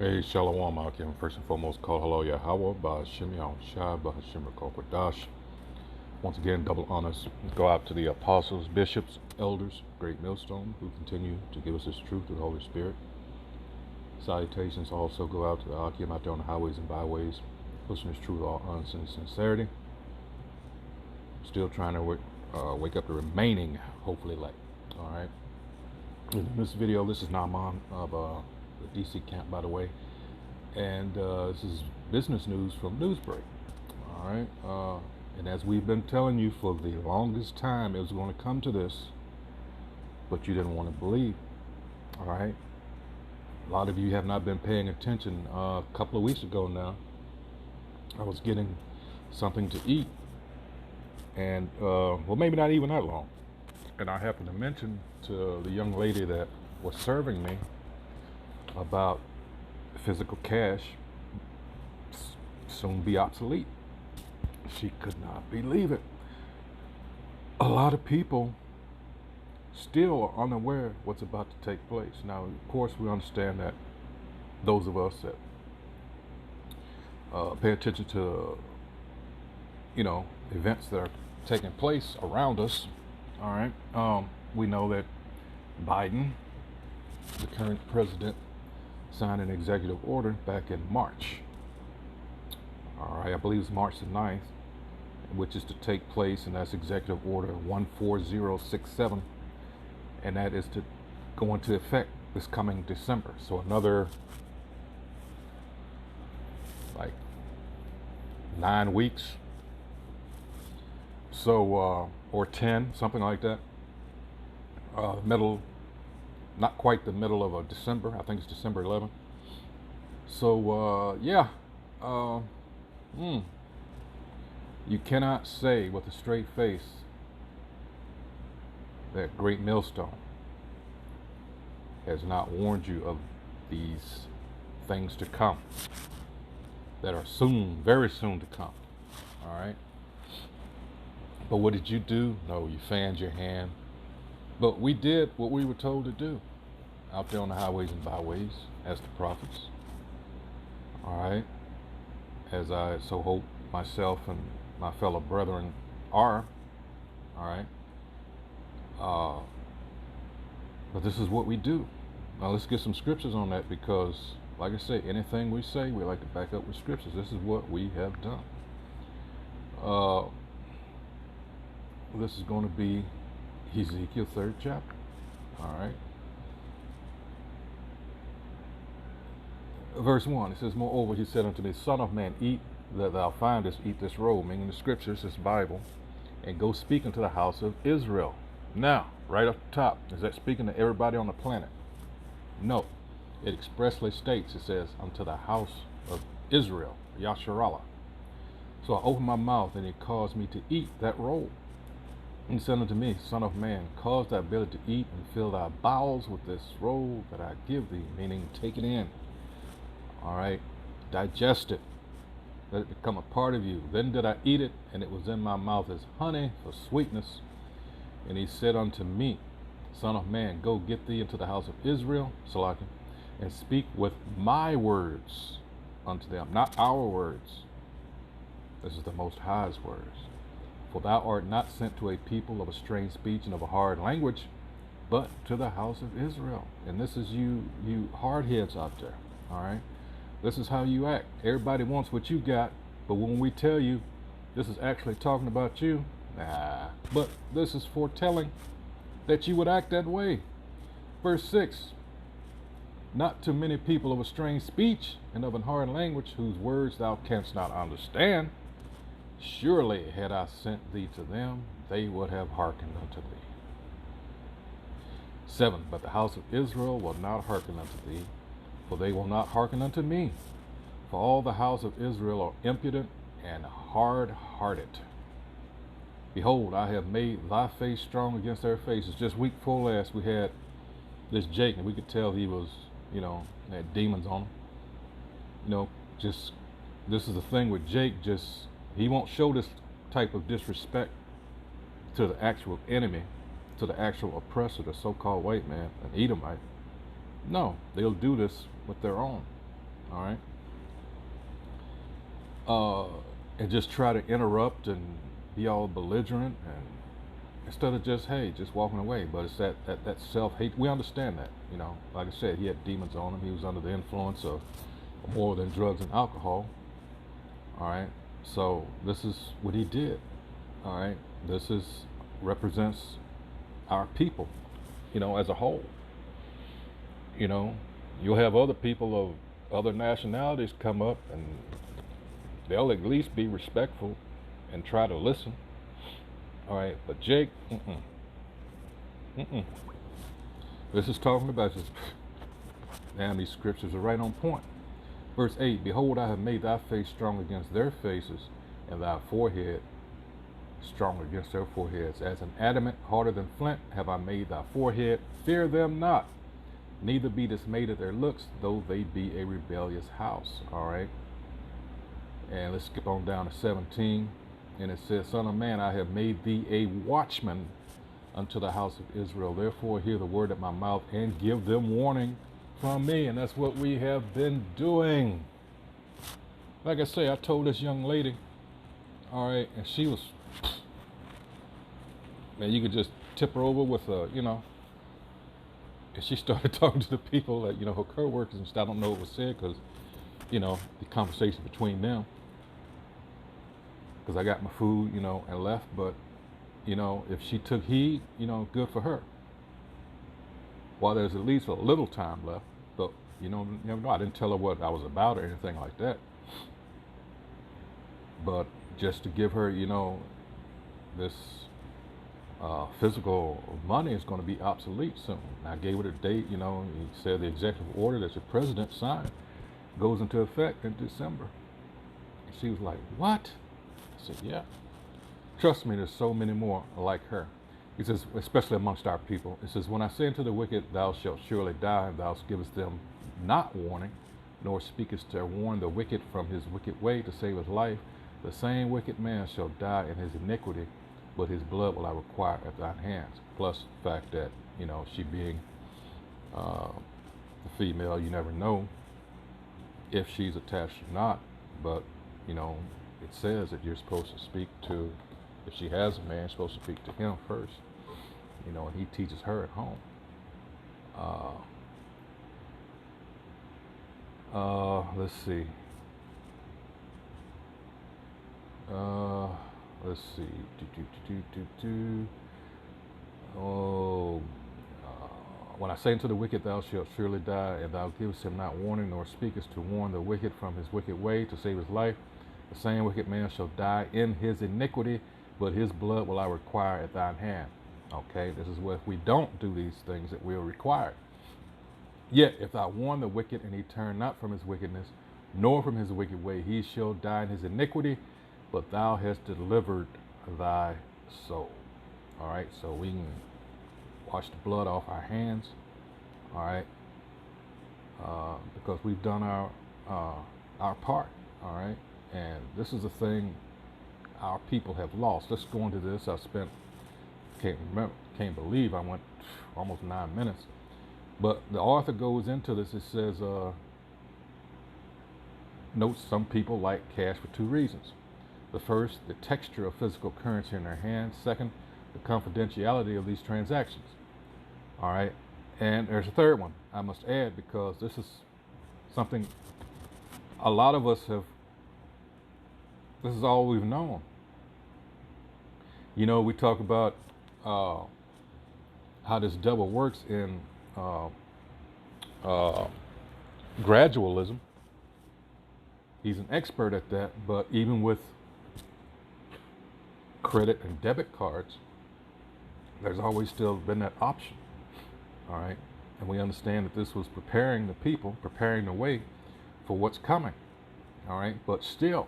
Hey, Shalom, Akim. First and foremost, call hello Yahweh, Ba'ashim Yahushua, Ba'ashim Rakokwadash. Once again, double honors go out to the apostles, bishops, elders, great millstone, who continue to give us this truth through the Holy Spirit. Salutations also go out to the Akim out there on the highways and byways, pushing this truth with all honesty and sincerity. Still trying to wake up the remaining, hopefully, elect. All right. In this video, this is Naaman of the DC camp, by the way, and this is business news from Newsbreak. All right, and as we've been telling you for the longest time, it was going to come to this, but you didn't want to believe. All right, a lot of you have not been paying attention. A couple of weeks ago now, I was getting something to eat, and well, maybe not even that long, and I happened to mention to the young lady that was serving me about physical cash soon be obsolete. She could not believe it. A lot of people still are unaware what's about to take place. Now, of course, we understand that those of us that pay attention to, events that are taking place around us, all right, we know that Biden, the current president, signed an executive order back in March. All right, I believe it's March the 9th, which is to take place, and that's Executive Order 14067, and that is to go into effect this coming December. So another like 9 weeks. So or 10, something like that. Middle. Not quite the middle of December. I think it's December 11th. So, yeah. You cannot say with a straight face that Great Millstone has not warned you of these things to come that are soon, very soon to come. All right? But what did you do? No, you fanned your hand. But we did what we were told to do out there on the highways and byways as the prophets. All right. As I so hope myself and my fellow brethren are. All right. But this is what we do. Now let's get some scriptures on that, because, like I say, anything we say, we like to back up with scriptures. This is what we have done. This is going to be Ezekiel 3rd chapter. All right. Verse 1, it says, "Moreover, he said unto me, Son of man, eat that thou findest, eat this roll," meaning the scriptures, this Bible, "and go speak unto the house of Israel." Now, right up top, is that speaking to everybody on the planet? No. It expressly states, it says, unto the house of Israel, Yasharallah. So I opened my mouth, and he caused me to eat that roll. And said unto me, Son of man, cause thy belly to eat, and fill thy bowels with this roll that I give thee, meaning take it in. All right, digest it, let it become a part of you. Then did I eat it, and it was in my mouth as honey for sweetness. And he said unto me, Son of man, go get thee into the house of Israel, Salakim, and speak with my words unto them, not our words. This is the Most High's words. For thou art not sent to a people of a strange speech and of a hard language, but to the house of Israel. And this is you hardheads out there, all right? This is how you act. Everybody wants what you got, but when we tell you this is actually talking about you, nah. But this is foretelling that you would act that way. Verse 6, "Not to many people of a strange speech and of an hard language, whose words thou canst not understand. Surely had I sent thee to them, they would have hearkened unto thee." 7, "But the house of Israel will not hearken unto thee, for they will not hearken unto me. For all the house of Israel are impudent and hard-hearted. Behold, I have made thy face strong against their faces." Just week before last, we had this Jake, and we could tell he was, had demons on him. Just, this is the thing with Jake, he won't show this type of disrespect to the actual enemy, to the actual oppressor, the so-called white man, an Edomite. No, they'll do this with their own. all right, and just try to interrupt and be all belligerent, and instead of just, hey, just walking away. But it's that self-hate. We understand that, like I said, he had demons on him. He was under the influence of more than drugs and alcohol. All right, so this is what he did. All right, this is represents our people, as a whole. you know you'll have other people of other nationalities come up, and they'll at least be respectful and try to listen. All right, but Jake, mm-mm. This is talking about this. Damn, these scriptures are right on point. Verse 8, behold, I have made thy face strong against their faces, and thy forehead strong against their foreheads. As an adamant harder than flint have I made thy forehead. Fear them not, neither be dismayed at their looks, though they be a rebellious house. All right. And let's skip on down to 17. And it says, Son of man, I have made thee a watchman unto the house of Israel. Therefore hear the word of my mouth, and give them warning from me. And that's what we have been doing. Like I say, I told this young lady, all right, and she was, man, you could just tip her over with and she started talking to the people that, her co-workers and stuff. I don't know what was said, because, the conversation between them, because I got my food, and left. But, if she took heed, good for her. While there's at least a little time left, but, you never know. I didn't tell her what I was about or anything like that. But just to give her, this physical money is going to be obsolete soon. And I gave her the date, he said the executive order that the president signed goes into effect in December. And she was like, what? I said, yeah. Trust me, there's so many more like her. He says, especially amongst our people. It says, when I say unto the wicked, thou shalt surely die, and thou givest them not warning, nor speakest to warn the wicked from his wicked way to save his life, the same wicked man shall die in his iniquity, but his blood will I require at thine hands. Plus the fact that, she being a female, you never know if she's attached or not. But, it says that you're supposed to speak to, if she has a man, you're supposed to speak to him first. And he teaches her at home. Let's see. Let's see. When I say unto the wicked, thou shalt surely die, and thou givest him not warning, nor speakest to warn the wicked from his wicked way to save his life, the same wicked man shall die in his iniquity, but his blood will I require at thine hand. Okay, this is what if we don't do these things that we are required. Yet if thou warn the wicked, and he turn not from his wickedness, nor from his wicked way, he shall die in his iniquity, but thou hast delivered thy soul. All right, so we can wash the blood off our hands. All right, because we've done our part. All right, and this is the thing our people have lost. Let's go into this. Can't believe I went almost 9 minutes. But the author goes into this. It says, notes some people like cash for two reasons. The first, the texture of physical currency in their hands. Second, the confidentiality of these transactions. All right. And there's a third one I must add, because this is something a lot of us have, this is all we've known. We talk about how this devil works in gradualism. He's an expert at that, but even with credit and debit cards, there's always still been that option. All right, and we understand that this was preparing the people, preparing the way for what's coming. All right, but still,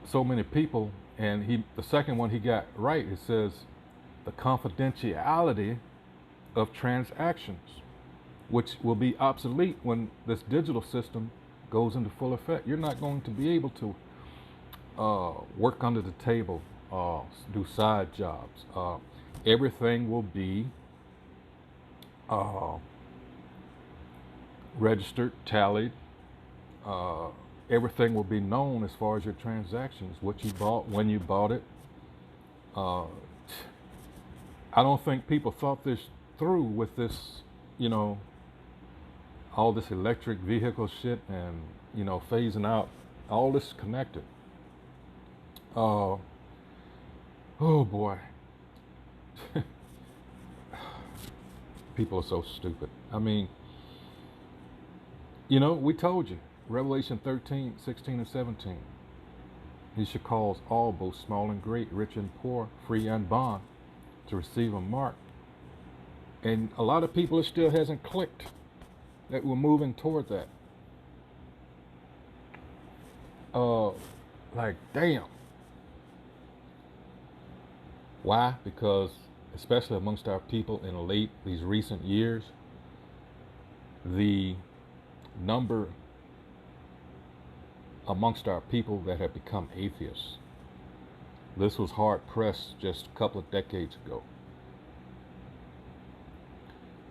so many people. And the second one he got right. It says the confidentiality of transactions, which will be obsolete when this digital system goes into full effect. You're not going to be able to work under the table, do side jobs. Everything will be registered, tallied. Uh, Everything will be known as far as your transactions, what you bought, when you bought it. Uh, I don't think people thought this through with this, you know, all this electric vehicle shit and, phasing out. All this connected. Uh, oh boy. People are so stupid. I mean, we told you. Revelation 13, 16, and 17. He should cause all, both small and great, rich and poor, free and bond, to receive a mark. And a lot of people, it still hasn't clicked that we're moving toward that. Like, damn. Why? Because, especially amongst our people in these recent years, the number amongst our people that have become atheists. This was hard pressed just a couple of decades ago.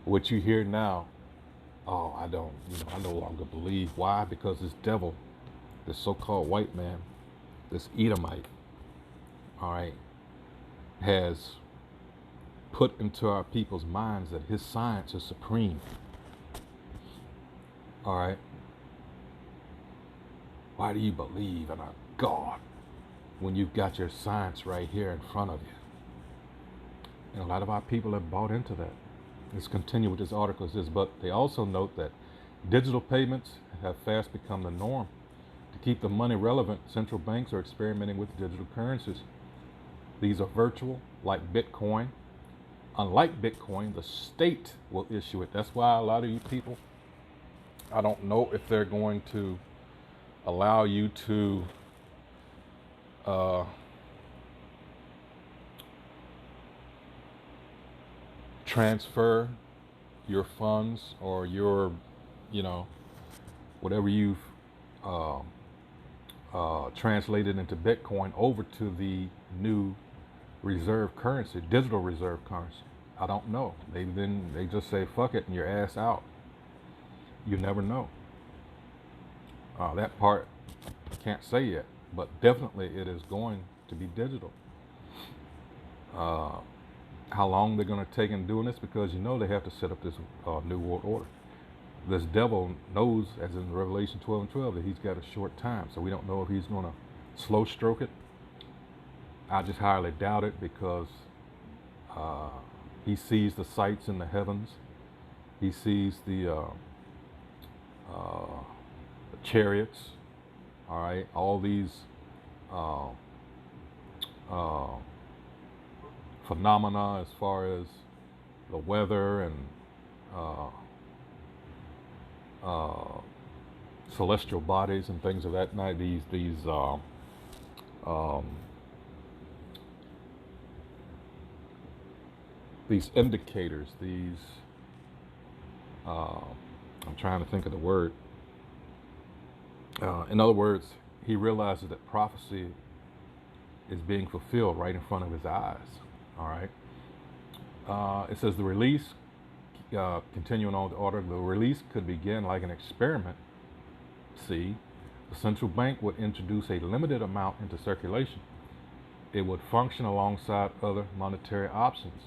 What you hear now, oh, I no longer believe. Why? Because this devil, this so-called white man, this Edomite, all right, has put into our people's minds that his science is supreme. All right. Why do you believe in a God when you've got your science right here in front of you? And a lot of our people have bought into that. Let's continue with this article. It says, but they also note that digital payments have fast become the norm. To keep the money relevant, central banks are experimenting with digital currencies. These are virtual, like Bitcoin. Unlike Bitcoin, the state will issue it. That's why a lot of you people, I don't know if they're going to allow you to transfer your funds or your, whatever you've translated into Bitcoin over to the new reserve currency, digital reserve currency. I don't know. They just say fuck it and your ass out. You never know. That part I can't say yet, but definitely it is going to be digital. How long they're going to take in doing this, because they have to set up this new world order. This devil knows, as in Revelation 12 and 12, that he's got a short time, so we don't know if he's going to slow stroke it. I just highly doubt it, because he sees the sights in the heavens. He sees the chariots, all right, all these phenomena as far as the weather and celestial bodies and things of that night. These indicators, I'm trying to think of the word. In other words, he realizes that prophecy is being fulfilled right in front of his eyes. All right. It says the release, continuing on the order, the release could begin like an experiment. See, the central bank would introduce a limited amount into circulation. It would function alongside other monetary options.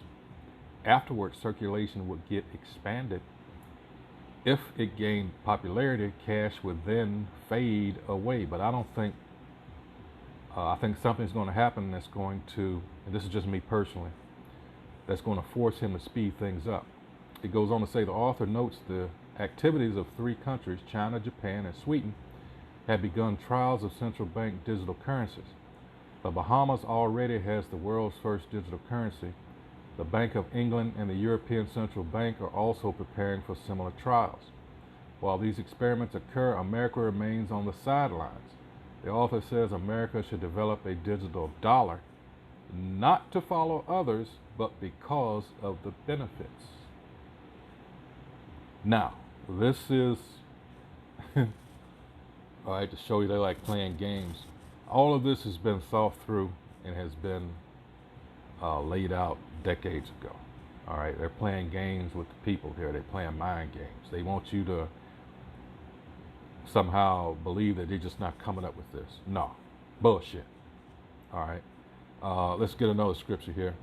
Afterwards, circulation would get expanded. If it gained popularity, cash would then fade away. But I don't think, I think something's going to happen that's going to, and this is just me personally, that's going to force him to speed things up. It goes on to say the author notes the activities of 3 countries, China, Japan, and Sweden, have begun trials of central bank digital currencies. The Bahamas already has the world's first digital currency. The Bank of England and the European Central Bank are also preparing for similar trials. While these experiments occur, America remains on the sidelines. The author says America should develop a digital dollar, not to follow others, but because of the benefits. Now, this is, all right, to show you they like playing games. All of this has been thought through and has been laid out decades ago. All right, they're playing games with the people here. They're playing mind games. They want you to somehow believe that they're just not coming up with this. No, bullshit. All right. Let's get another scripture here.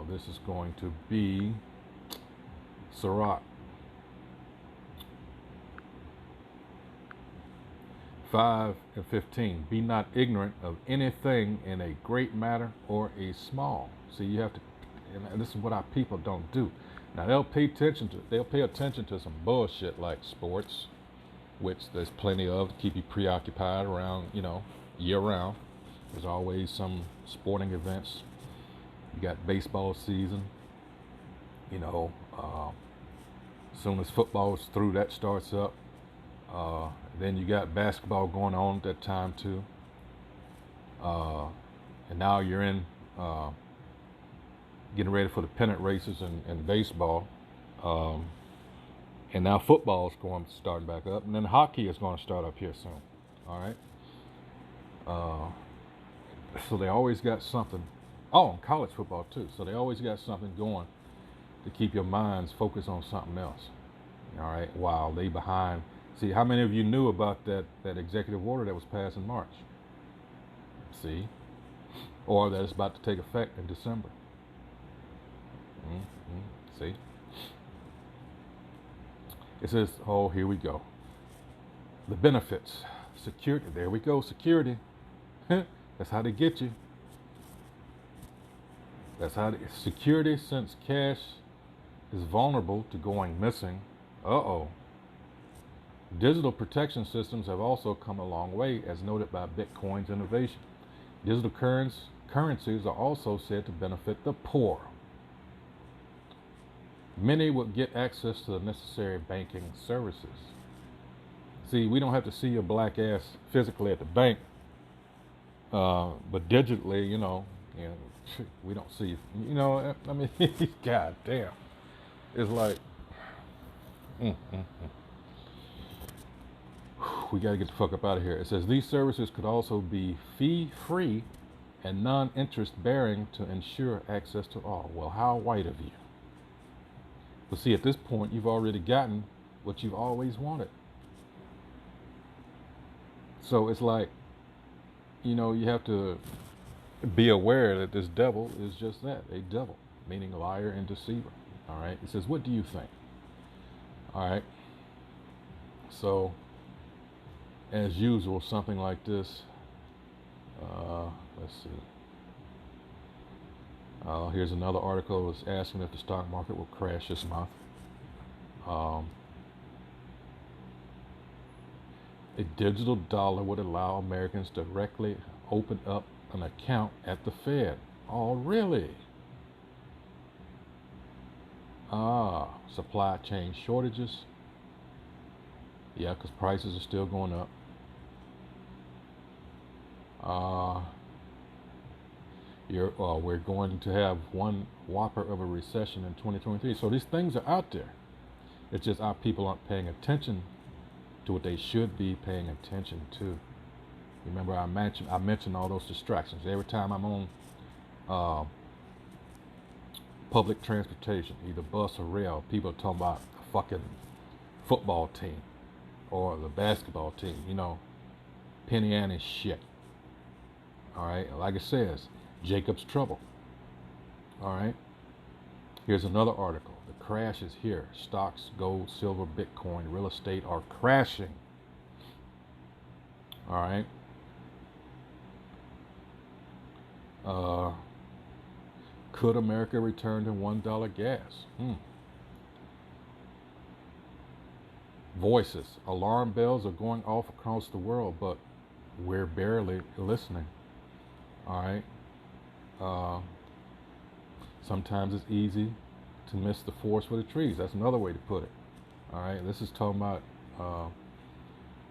This is going to be Sirach 5:15. Be not ignorant of anything in a great matter or a small. See, you have to, and this is what our people don't do. Now they'll pay attention to some bullshit like sports, which there's plenty of to keep you preoccupied around, year round. There's always some sporting events. You got baseball season, as soon as football is through, that starts up. Then you got basketball going on at that time too. And now you're in getting ready for the pennant races and baseball. And now football is starting back up. And then hockey is going to start up here soon. All right. So they always got something. Oh, and college football too. So they always got something going to keep your minds focused on something else. All right. While they behind. See, how many of you knew about that executive order that was passed in March? See? Or that it's about to take effect in December. See? It says, oh, here we go. The benefits. Security. There we go. Security. That's how they get you. Security, since cash is vulnerable to going missing. Uh-oh. Digital protection systems have also come a long way, as noted by Bitcoin's innovation. Digital currencies are also said to benefit the poor. Many will get access to the necessary banking services. See, we don't have to see your black ass physically at the bank, but digitally, we don't see. I mean, god damn, it's like, we got to get the fuck up out of here. It says these services could also be fee-free and non-interest bearing to ensure access to all. Well, how white of you? But see, at this point, you've already gotten what you've always wanted. So it's like, you have to be aware that this devil is just that, a devil, meaning liar and deceiver. All right. It says, what do you think? All right. So, as usual, something like this. Let's see. Here's another article that's asking if the stock market will crash this month. A digital dollar would allow Americans to directly open up an account at the Fed. Oh, really? Supply chain shortages. Yeah, because prices are still going up. We're going to have one whopper of a recession in 2023. So these things are out there. It's just our people aren't paying attention to what they should be paying attention to. Remember, I mentioned all those distractions. Every time I'm on public transportation, either bus or rail, people are talking about the fucking football team or the basketball team, penny ante shit. All right, like it says, Jacob's trouble. All right, here's another article. The crash is here. Stocks, gold, silver, Bitcoin, real estate are crashing. All right. Could America return to $1 gas? Voices. Alarm bells are going off across the world, but we're barely listening. All right. Sometimes it's easy to miss the forest for the trees. That's another way to put it. All right. This is talking about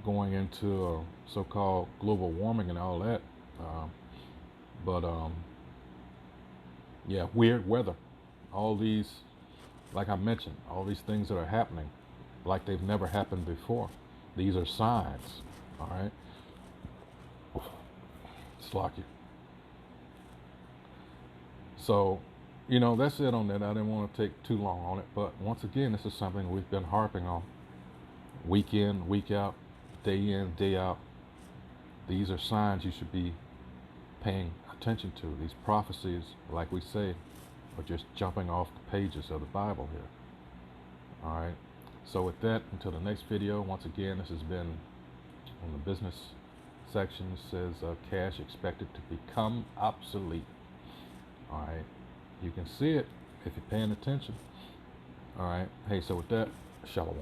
going into so-called global warming and all that. Yeah, weird weather. All these, like I mentioned, all these things that are happening like they've never happened before. These are signs. All right. Slock you. So, that's it on that. I didn't want to take too long on it, but once again, this is something we've been harping on. week in, week out, day in, day out. These are signs you should be paying attention to. These prophecies, like we say, are just jumping off the pages of the Bible here. All right. So with that, until the next video, once again, this has been on the business section. It says cash expected to become obsolete. All right. You can see it if you're paying attention. All right. Hey, so with that, shalom.